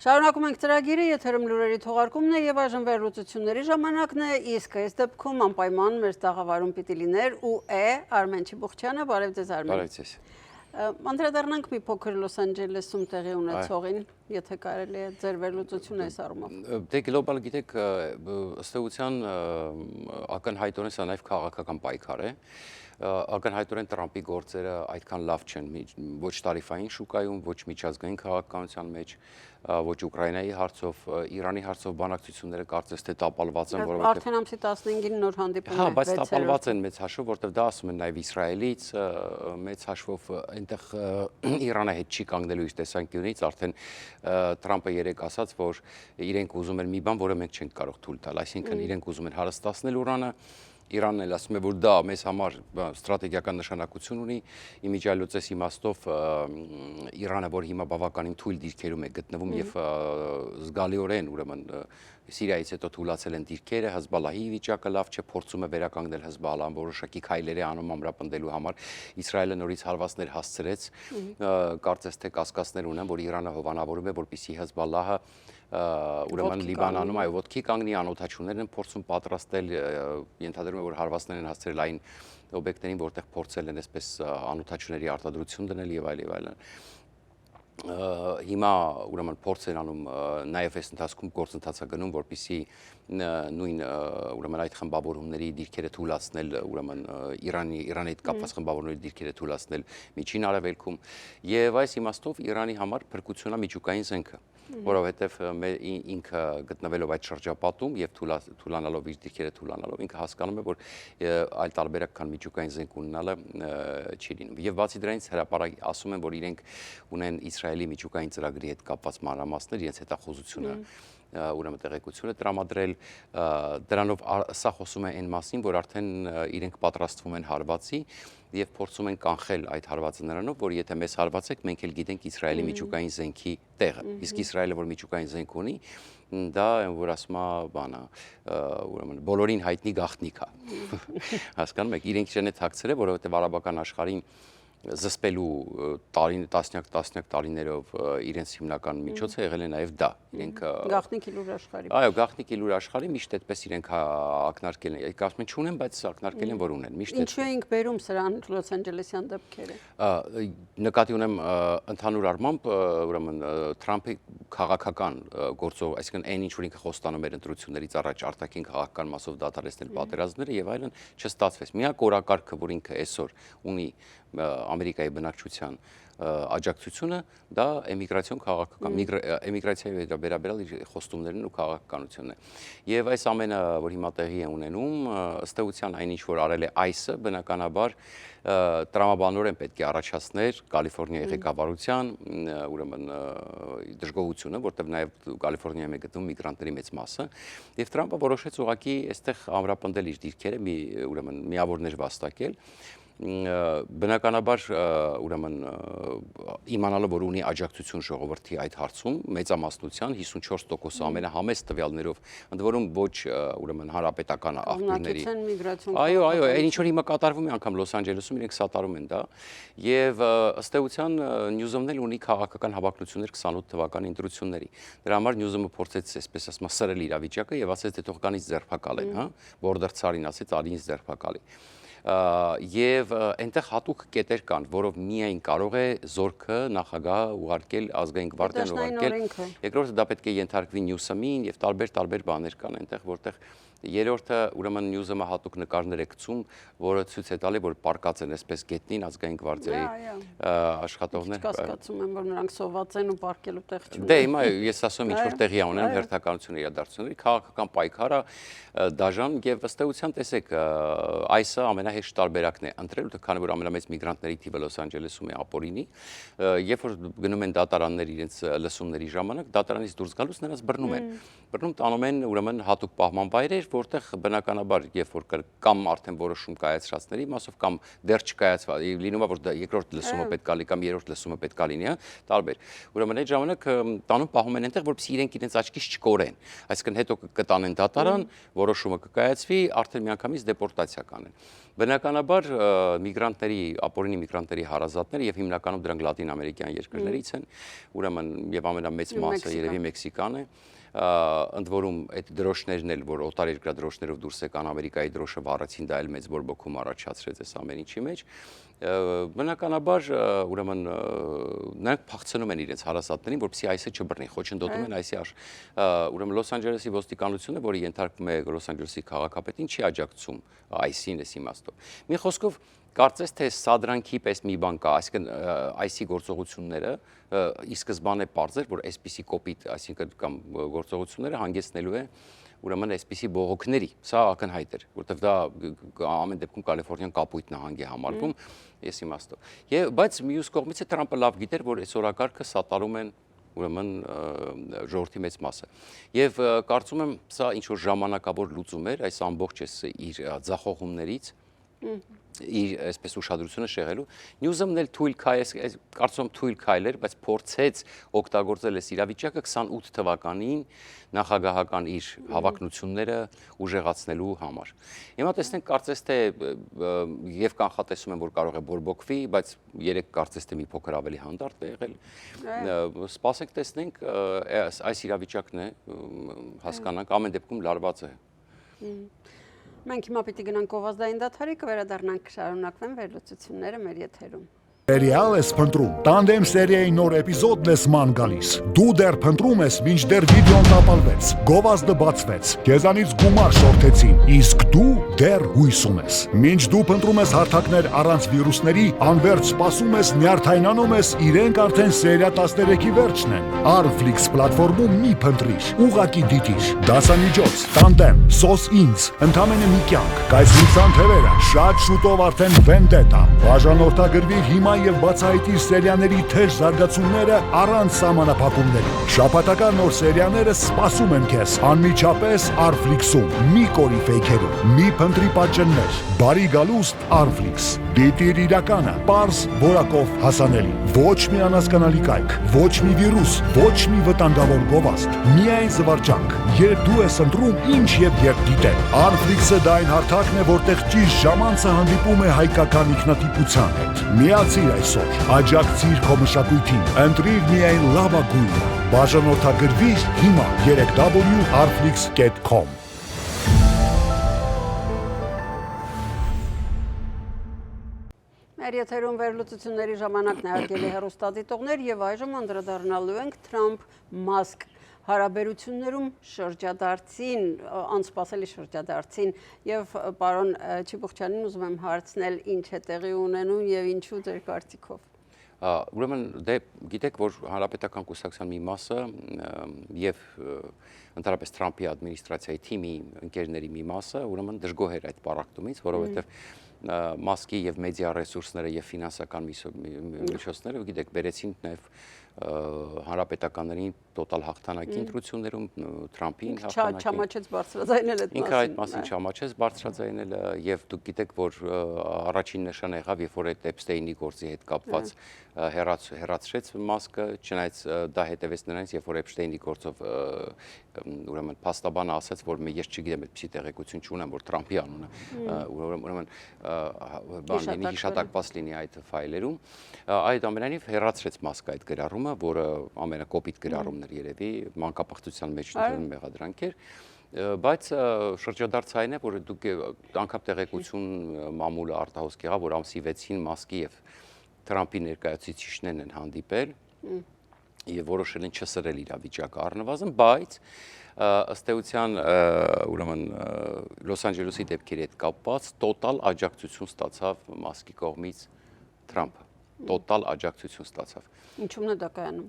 Շարունակում ենք ծրագիրը, եթերում լուրերի թողարկումն է եւ այժմ վերլուծությունների ժամանակն է, իսկ այս դեպքում անպայման մեր տաղավարում պիտի լիներ ու Արմեն Չիբուխչյանը, բարև ձեզ Արմեն։ Բարև ձեզ։ Անդրադառնանք մի փոքր Լոս Անջելեսում տեղի ունեցողին, եթե կարելի է ձեր վերլուծությունը այս առումով։ Դե գլոբալ գիտեք, ըստ էության ակնհայտորեն սա նաև քաղաքական պայքար է։ Ակնհայտորեն Տրամպի գործերը այդքան լավ չեն ոչ տարիֆային շուկայում, ոչ միջազգային քաղաքականության մեջ, ոչ Ուկրաինայի հարցով, Իրանի հարցով բանակցությունները կարծես թե տապալված են, որովհետև արդեն ամսի 15-ին նոր հանդիպում է։ Հա, բայց տապալված են մեծ հաշվով, որովհետև դա ասում են նաև Իսրայելից, մեծ հաշվով այնտեղ Իրանը հետ չի կանգնելու իր տեսանկյունից, արդեն Տրամպը երեք ասաց, որ իրենք ուզում են մի բան, որը մենք չենք կարող թույլ տալ, այսինքն իրենք ուզում են հարստացնել ուրանը, Իրանն էլ ասում է, որ դա մեզ համար ստրատեգիական նշանակություն ունի, իմիջիայլոց իմաստով Իրանը, որ հիմա բավականին թույլ դիրքերում է գտնվում եւ զգալիորեն ուրեմն Սիրիայից հետո թույլացել են դիրքերը, Հեզբոլլահի վիճակը լավ չէ, փորձում է վերականգնել Հեզբոլլահան, որոշակի քայլեր է անում ամրապնդելու համար, Իսրայելը նորից հարվածներ հասցրեց, կարծես թե կասկածներ ունեն, որ Իրանը հովանավորում է, որպեսզի Հեզբոլլահը ուրեմն Լիբանանում այո ոտքի կանգնի, անօթաչուներ են փորձում պատրաստել, ենթադրում է, որ հարվածներ են հասցրել այն օբյեկտներին, որտեղ փորձել են այսպես անօթաչուների արտադրություն դնել եւ այլն։ Հիմա ուրեմն փորձ են անում նաև այս ընթացքում գործընթացը գնում, որպեսզի նույն ուրեմն այդ խմբավորումների դիրքերը թույլատրել, ուրեմն Իրանի հետ կապված խմբավորումների դիրքերը թույլատրել Միջին Արևելքում եւ այս իմաստով Իրանի համար փրկությունա միջուկային զենքը, որովհետեւ ինքը գտնվելով այդ շրջապատում եւ թույլանալով իր դիրքերը թույլանալով ինքը հասկանում է, որ այլ տարբերակ քան միջուկային զենք ունենալը չի լինում։ Եվ բացի դրանից հրապարակ ասում են, որ իրենք ունեն Իսրայելի միջուկային ծրագրի հետ կապված մանրամասներ, իրենց հետախուզությունը ուրեմն տեղեկությունը տրամադրել, դրանով սա խոսում է այն մասին, որ արդեն իրենք պատրաստվում են հարվածի եւ փորձում են կանխել այդ հարվածը նրանով, որ եթե մեզ հարվածեք, մենք էլ գիտենք Իսրայելի միջուկային զենքի տեղը։ Իսկ Իսրայելը, որ միջուկային զենք ունի, դա որ ասում է բանը, ուրեմն բոլորին հայտնի գաղտնիք է։ Հասկանում եք, իրենք չեն թաքցրել, որովհետեւ արաբական աշխարհին զսպելու տասնյակ տարիներով իրենց հիմնական միջոցը եղել է նաև դա։ Իրենք գաղտնիքի լուր աշխարհի։ Այո, գաղտնիքի լուր աշխարհի միշտ այդպես իրենք ակնարկել են։ Ասում են չունեն, բայց ակնարկել են, որ ունեն։ Միշտ ինչու ենք բերում սրան Լոս Անջելեսյան դեպքերը։ Նկատի ունեմ ընդհանուր առմամբ, ուրեմն Թրամփի քաղաքական գործով, այսինքն այն ինչ որ ինքը խոստանում էր ընտրություններից առաջ արտաքին քաղաքական մասով դադարեցնել պատերազմները եւ այլն, չստացվեց։ Միակ օրակարգը, որ ինքը այսօր ունի Ամերիկայի բնակչության աջակցությունը, դա էմիգրացիոն քաղաքական, էմիգրացիայի վերաբերյալ իր խոստումներն ու քաղաքականությունն է։ Եվ այս ամենը, որ հիմա տեղի է ունենում, ըստ էության այն ինչ որ արել է այսը, բնականաբար տրամաբանորեն պետք է առաջացներ Կալիֆոռնիայի ղեկավարության, ուրեմն դժգոհությունը, որտեղ նաև Կալիֆոռնիայում է գտնվում միգրանտների մեծ մասը, եւ Տրամպը որոշեց ուղղակի այստեղ ամրապնդել իր դիրքերը, ուրեմն միավորներ վաստակել բնականաբար ուրեմն իմանալով որ ունի աջակցություն ժողովրդի այդ հարցում մեծամասնության 54% ամենահամեստ տվյալներով ընդ որում ոչ ուրեմն հանրապետական աղբյուրների այո այն ինչ որ հիմա կատարվում է անգամ Լոս Անջելեսում իրենք սատարում են դա եւ ըստ էության Նյուզոմն էլ ունի քաղաքական հավակնություններ 28 թվականի ընտրությունների դրա համար Նյուզոմը փորձեց այսպես ասում սրել իրավիճակը եւ ասեց թե թող կանից ձերբակալեն հա բորդեր ցարին ասեց արինից ձերբակալի Եվ այնտեղ հատուկ կետեր կան, որով միայն կարող է զորքը նախագահ ուղարկել ազգային գվարդիան ուղարկել։ Երկրորդը դա պետք է ենթարկվի Նյուսոմին եւ տարբեր բաներ կան այնտեղ, որտեղ երրորդը ուրեմն Նյուզոմը հատուկ նկարներ է գցում, որը ցույց է տալի, որ պարկած են այսպես գետնին ազգային գվարդիայի աշխատողներ։ Կասկածում եմ, որ նրանք սոված են ու պարկելու տեղ չունեն։ Դե հիմա ես ասում ինչ որ տեղի ունեն հերթականություն իրադարձությունների, քաղաքական պայքարը դաժան եւ ըստ էության տեսեք այսը ամենահեշտ տարբերակն է ընտրել, քանի որ ամենամեծ միգրանտների թիվը Լոս Անջելեսում է ապօրինի, երբ որ գնում են դատարաններ իրենց լսումների ժամանակ, դատարանից դուրս գալուց նրանց բռնում են, բռնում տանում են ուրեմն հատուկ պահմանվայրեր, որտեղ բնականաբար երբ որ կամ արդեն որոշում կայացրածների մասով կամ դեռ չկայացված, լինում է որ երկրորդ լսումը պետք է լինի կամ երրորդ լսումը պետք է լինի, տարբեր։ Ուրեմն այդ ժամանակ տանում պահում են այնտեղ, որպեսզի իրենք իրենց աչքից չկորեն։ Այսինքն հետո կտանեն դատարան, որոշումը կկայացվի, արդեն միանգամից դեպորտացիա կանեն։ Բնականաբար միգրանտների, ապօրինի միգրանտների հարազատները եւ հիմնականում դրանք լատին ամերիկյան երկրներից են, ուրեմն եւ ամենամեծ մասը երևի Մեքսիկան է, ընդ որում այդ դրոշներն էլ, որ օտար երկրադրոշներով դուրս եկան Ամերիկայի դրոշը վառեցին, դա էլ մեծ բորբոքում առաջացրեց այս ամեն ինչի մեջ։ Բնականաբար ուրեմն նրանք փախցնում են իրենց հարազատներին, որպեսզի այսը չբռնի, խոչընդոտում են այսի ուրեմն Լոս Անջելեսի ոստիկանությունը, որը ենթարկվում է Լոս Անջելեսի քաղաքապետին, չի աջակցում այսին էս իմաստով։ Մի խոսքով կարծես թե սադրանքի պես մի բան կա, այսինքն այսի գործողությունները ի սկզբանե պարզ էր, որ այսպիսի կոպիտ, այսինքն կամ գործողությունները հանգեցնելու է ուրեմն այսպիսի բողոքների, սա ակնհայտ էր, որտեղ դա ամեն դեպքում Կալիֆոռնիան կապույտ նահանգ է համարվում, այս իմաստով։ Բայց մյուս կողմից է Թրամփը լավ գիտեր, որ այս օրակարգը սատարում են ուրեմն ժողովրդի մեծ մասը։ Եվ կարծում եմ սա ինչ որ ժամանակավոր լուծում էր այս ամբողջ իր ձախողումներից իր այսպես ուշադրությունը շեղելու։ Նյուզումն էլ թույլ քայլ, կարծում թույլ քայլ էր, բայց փորձեց օգտագործել այս իրավիճակը 28 թվականին նախագահական իր հավակնությունները ուժեղացնելու համար։ Հիմա տեսնենք կարծես թե եւ կանխատեսում եմ որ կարող է բորբոքվի, բայց երեք կարծես թե մի փոքր ավելի հանդարտ է եղել։ Սպասենք տեսնենք այս իրավիճակն է հասկանանք ամեն դեպքում լարված է։ Մենք հիմա պիտի գնանք գովազդային դադարի, կվերադառնանք շարունակվեն վերլուծությունները մեր եթերում։ Սերիալ ես փնտրում, տանդեմ սերիայի նոր էպիզոդն ես ման գալիս։ Դու դեռ փնտրում ես, մինչդեռ վիդեոն տապալվեց, գովազդը բացվեց, քեզանից գումար շորթեցին, իսկ դու դեռ հույս ունես։ Մինչ դու փնտրում ես հարթակներ առանց վիրուսների, անվերջ սպասում ես, նյարդայնանում ես, իրենք արդեն սերիա 13-ի վերջն են։ Arflix պլատֆորմում մի փնտրիր, ուղակի դիտիր։ Դասամիջոց, տանդեմ, սոս ինձ, ընդամենը մի կյանք, կայսրության թևերը, շատ շուտով արդեն Vendetta, բաժանորդագրվիր հիմա եւ բացահայտիր սերիաների թեժ զարգացումները առանց սահմանափակումների։ Շաբաթական նոր սերիաները սպասում են քեզ անմիջապես Arflix-ում։ Մի կորի ֆեյքերում, մի փնտրի պատճեններ։ Բարի գալուստ Arflix։ Դիտիր իրականը, պարզ, որակով հասանելի։ Ոչ մի անհասկանալի կայք, ոչ մի վիրուս, ոչ մի վտանգավոր գովազդ։ Միայն զվարճանք, երբ դու ես ընտրում ինչ եւ երբ դիտել։ Arflix-ը դա այն հարթակն է, որտեղ ճիշտ ժամանցը հանդիպում է հայկական ինքնատիպության հետ։ Միացիր այսօր, աջակցիր քո մշակույթին, ընտրիր միայն լավագույնը։ Բաժանորդագրվիր հիմա 3w.arflix.com։ Մեր եթերում վերլուծությունների ժամանակն է հարգելի հեռուստադիտողներ եւ այժմ անդրադառնալու ենք Թրամփ-Մասկ հարաբերություններում շրջադարձին, անսպասելի շրջադարձին եւ պարոն Չիբուխչյանին ուզում եմ հարցնել ինչ է տեղի ունենում եւ ինչու ձեր կարծիքով։ Ուրեմն դե գիտեք որ հանրապետական կուսակցության մի մասը եւ ընդհանրապես Թրամփի ադմինիստրացիայի թիմի ընկերների մի մասը ուրեմն դժգոհ էր այդ պարակտումից, որովհետեւ Մասկի եւ մեդիա ռեսուրսները եւ ֆինանսական միջոցները, գիտեք, բերեցին նաեւ հանրապետականներին տոտալ հաղթանակի ընտրություններում Թրամփին հաղթանակի չամաչեց բարձրաձայնել այդ մասին։ Ինքը այդ մասին չամաչեց բարձրաձայնել եւ դուք գիտեք որ առաջին նշանը եղավ երբ որ այդ Էփստեյնի գործի հետ կապված հեռացրեց Մասկը, չնայած դա հետևեց նրանից երբ որ Էփստեյնի գործով ուրեմն փաստաբանը ասաց որ ես չգիտեմ այդպիսի տեղեկություն չունեմ որ Թրամփի անունը ուրեմն բան լինի հիշատակված լինի այդ ֆայլերում այդ ամենայնիվ հեռացրեց Մասկը այդ գրառումը որը ամենակոպիտ գրառումն էր երևի մանկապարտության մեջ ընդունում մեղադրանք էր բայց շրջադարձային է որ դուք անգամ տեղեկություն մամուլը արտահոսք եղավ որ ամսի 6-ին Մասկի եւ Թրամփի ներկայացուցիչներն են հանդիպել եւ որոշել են չսրել իրավիճակը առնվազն, բայց ըստ էության ուրեմն Լոս Անջելեսի դեպքերի հետ կապված տոտալ աջակցություն ստացավ Մասկի կողմից Թրամփը, տոտալ աջակցություն ստացավ։ Ինչու՞մն է դա կայանում։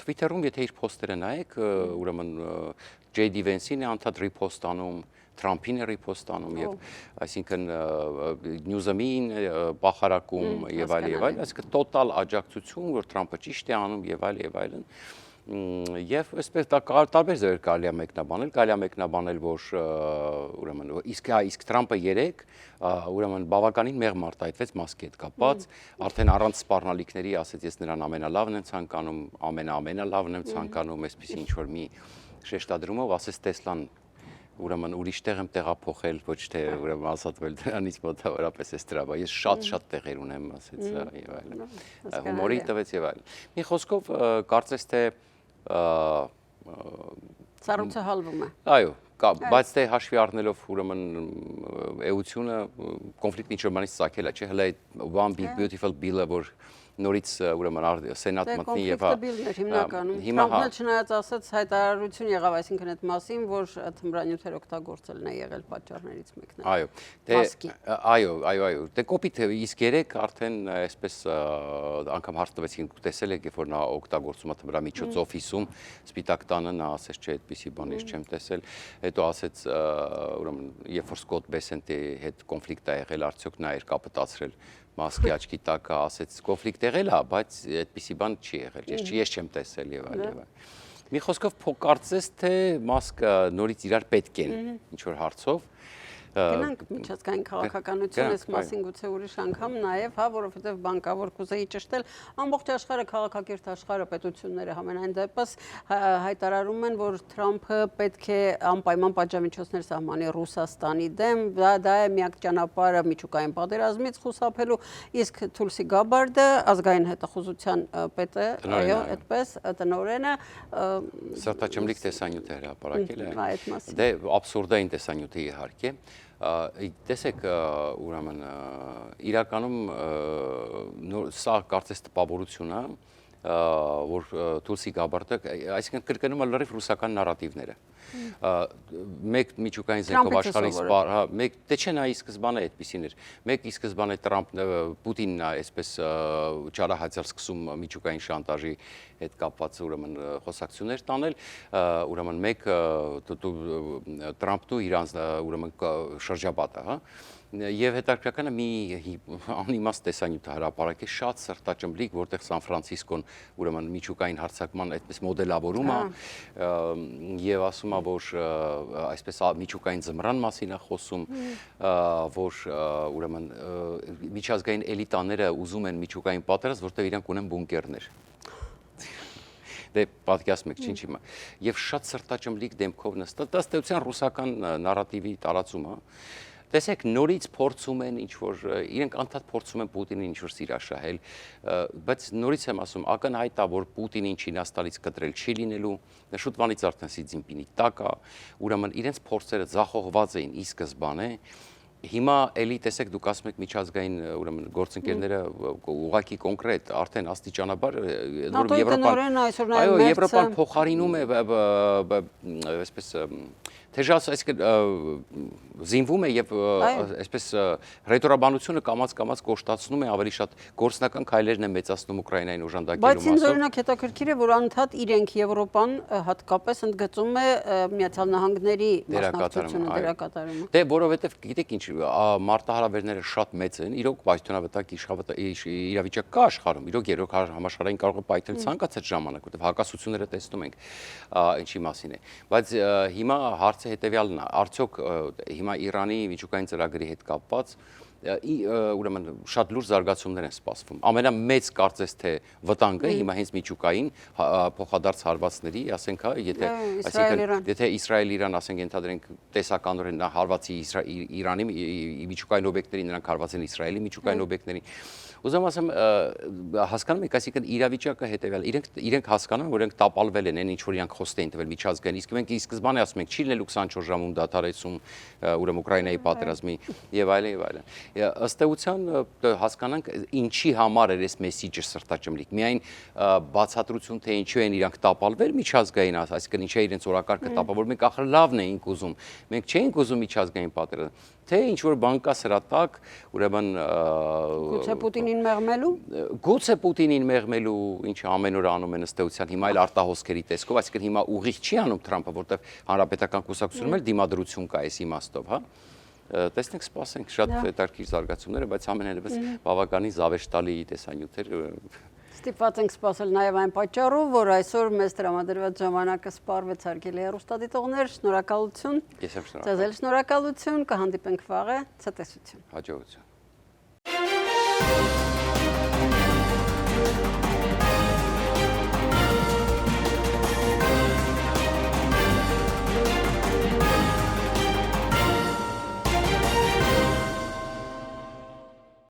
Twitter-ում եթե իր post-երը նայեք, ուրեմն JD Vance-ին է անդադ repost անում, Թրամփին է repost անում եւ այսինքն Newsam-ին բախարակում եւ այլ, այսինքն տոտալ աջակցություն, որ Թրամփը ճիշտ է անում եւ այլն։ Եվ այսպես դա տարբեր ձևեր կարելի է մեկնաբանել, որ ուրեմն իսկ Թրամփը երեք ուրեմն բավականին մեղմ արտահայտվեց մասկի հետ կապած, արդեն առանց սպառնալիքների ասեց ես նրան ամենալավն եմ ցանկանում, ամենալավն եմ ցանկանում, այսպես ինչ որ մի շեշտադրումով ասեց Տեսլան ուրեմն ուրիշ տեղ եմ տեղափոխել, ոչ թե ուրեմն ազատվել դրանից մոտավորապես էս դրա, բայց ես շատ տեղեր ունեմ, ասեց եւ այլն։ Հումորի տվեց եւ այլն։ Մի խոսքով կարծես թե Սառույցը հալվում է։ Այո, բայց դե հաշվի առնելով ուրեմն էությունը կոնֆլիկտի ինչ որ բանից ցակել է, չէ՞, հələ One Big Beautiful Bill-ը որ նորից ուրեմն սենատ մտնի եւ հիմնականում Թրամփն էլ չնայած ասաց հայտարարություն եղավ այսինքն այդ մասին, որ թմրանյութեր օգտագործելն է եղել պատճառներից մեկն է։ Այո, դե կոպիտ իսկ երեք արդեն այսպես անգամ հարց տվեցին, տեսել եք, երբ որ նա օգտագործում է թմրամիջոց օֆիսում, Սպիտակ տանը նա ասեց, չէ, այդպիսի բան ես չեմ տեսել, հետո ասեց ուրեմն երբ որ Սկոտ Բեսենտի հետ կոնֆլիկտ է եղել, արդյոք նա էր կապտացրել Մասկի աչքի տակը ասեց կոնֆլիկտ եղել է, բայց այդպիսի բան չի եղել, ես չեմ տեսել եւ այլն։ Մի խոսքով կարծես թե Մասկը նորից իրար պետք են ինչ որ հարցով Գնանք միջազգային քաղաքականություն այս մասին գուցե ուրիշ անգամ նաև, հա, որովհետև բանկավոր կուզեի ճշտել ամբողջ աշխարհը քաղաքակիրթ աշխարհը պետությունները համենայն դեպս հայտարարում են, որ Թրամփը պետք է անպայման պատժամիջոցներ սահմանի Ռուսաստանի դեմ, դա է միակ ճանապարհը միջուկային պատերազմից խուսափելու, իսկ Թուլսի Գաբարդը ազգային հետախուզության պետը, այո, այդպես տնօրենը Սրտաճմլիկ տեսանյութ է հրապարակել է։ Այդ մասին։ Դե աբսուրդային տեսանյութ է իհարկե։ Տեսեք ուրեմն իրականում սա կարծես տպավորություն է, որ Թուլսի Գաբարդը, այսինքն կրկնում է լրիվ ռուսական նարատիվները։ Մեկ միջուկային զենքով աշխարհի սպառ, հա, մեկ դե չէ նա ի սկզբանե այդպեսին էր։ Մեկ ի սկզբանե Պուտինն է այսպես ճարահացել սկսում միջուկային շանտաժի հետ կապված ուրեմն խոսակցություններ տանել, ուրեմն մեկ Թրամփն ու իրանց ուրեմն շրջապատը, հա։ Եվ հետաքրքրականը մի անիմաստ տեսանյութ հրապարակ է շատ սրտաճմլիկ, որտեղ Սան Ֆրանցիսկոն ուրեմն միջուկային հարձակման այդպես մոդելավորում է եւ ասում է, որ այսպես միջուկային ձմռան մասին է խոսում, որ ուրեմն միջազգային էլիտաները ուզում են միջուկային պատերազմ, որտեղ իրանք ունեն բունկերներ։ Դե պատկերացնում եք, ինչ հիմա։ Եվ շատ սրտաճմլիկ դեմքով նստած, դա ստեցության ռուսական նարատիվի տարածումը։ Տեսեք, նորից փորձում են ինչ-որ, իրենք անդադ փորձում են Պուտինին ինչ-որ սիրաշահել, բայց նորից եմ ասում, ակնհայտ է, որ Պուտինին Չինաստանից կտրել չի լինելու, շուտվանից արդեն Սի Ցզինպինի տակ է, ուրեմն իրենց փորձերը ձախողված էին ի սկզբանե, հիմա էլի տեսեք դուք ասում եք միջազգային ուրեմն գործընկերները ուղղակի կոնկրետ արդեն աստիճանաբար Եվրոպան փոխարինում է այսպես թեժաս այսինքն զինվում է եւ այսպես ռետորաբանությունը կամած կոշտացնում է ավելի շատ գործնական քայլերն է մեծացնում Ուկրաինային օժանդակելու մասով։ Բայց ինձ օրինակ հետաքրքիր է, որ անդադ իրենք Եվրոպան հատկապես ընդգծում է Միացյալ Նահանգների մասնակցությունը դերակատարումը։ Դե որովհետեւ գիտեք ինչ մարտահրավերները շատ մեծ են, իրոք պայթյունավտակ իրավիճակ կա աշխարհում, իրոք երկրորդ համաշխարհային կարող է պայթել ցանկացած ժամանակ, որովհետեւ հակասությունները տեսնում ենք ինչի մասին է։ Բայց հիմա հարցը հետեւյալն է, արդյոք հիմա Իրանի միջուկային ծրագրի հետ կապված ուրեմն շատ լուրջ զարգացումներ են սպասվում։ Ամենամեծ կարծես թե վտանգը հիմա հենց միջուկային փոխադարձ հարվածների, ասենք, եթե այսինքն եթե Իսրայել-Իրան ասենք ենթադրենք տեսականորեն նա հարվածի Իրանի միջուկային օբյեկտներին, նրանք հարվածեն Իսրայելի միջուկային օբյեկտներին։ Ուզում ասեմ, հասկանում եք, այսինքն իրավիճակը հետևյալ, իրենք հասկանում են, որ իրենք տապալվել են, ինչ որ իրանք խոստ են տվել միջազգային, իսկ մենք ի սկզբանե ասում ենք, չի լինելու 24 ժամում դադարեցում ուրեմն Ուկրաինայի պատերազմի եւ այլն եւ այլն։ Ըստ էության հասկանանք ինչի համար էր այս մեսիջը սրտաճմլիկ։ Միայն բացատրություն թե ինչու են իրանք տապալվել միջազգային, այսինքն ինչ է իրենց օրակարգը տապալվել, մենք ախր լավն էինք ուզում։ Մենք չէինք ուզում միջազգային պատերազմ, թե ինչ որ բան կա սրա տակ, ուրեմն գուցե Պուտինին մեղմելու։ Գուցե Պուտինին մեղմելու, ինչը ամեն օր անում են ըստ էության, հիմա էլ արտահոսքերի տեսքով, այսինքն հիմա ուղիղ չի անում Թրամփը, որտեղ հանրապետական կուսակցությունում էլ դիմադրություն կա այս իմաստով, հա։ Տեսնենք, սպասենք շատ հետաքրքիր զարգացումները, բայց ամենայն դեպս բավականին զավեշտալի տեսանյութեր։ Ստիպված ենք սպասել նաև այն պատճառով, որ այսօր մեզ տրամադրված ժամանակը սպառվեց հարգելի հեռուստադիտողներ, շնորհակալություն։ Ես եմ շնորհակալ։ Ձեզ էլ շնորհակալություն, կհանդիպենք վաղը, ցտեսություն։ Հաջողություն։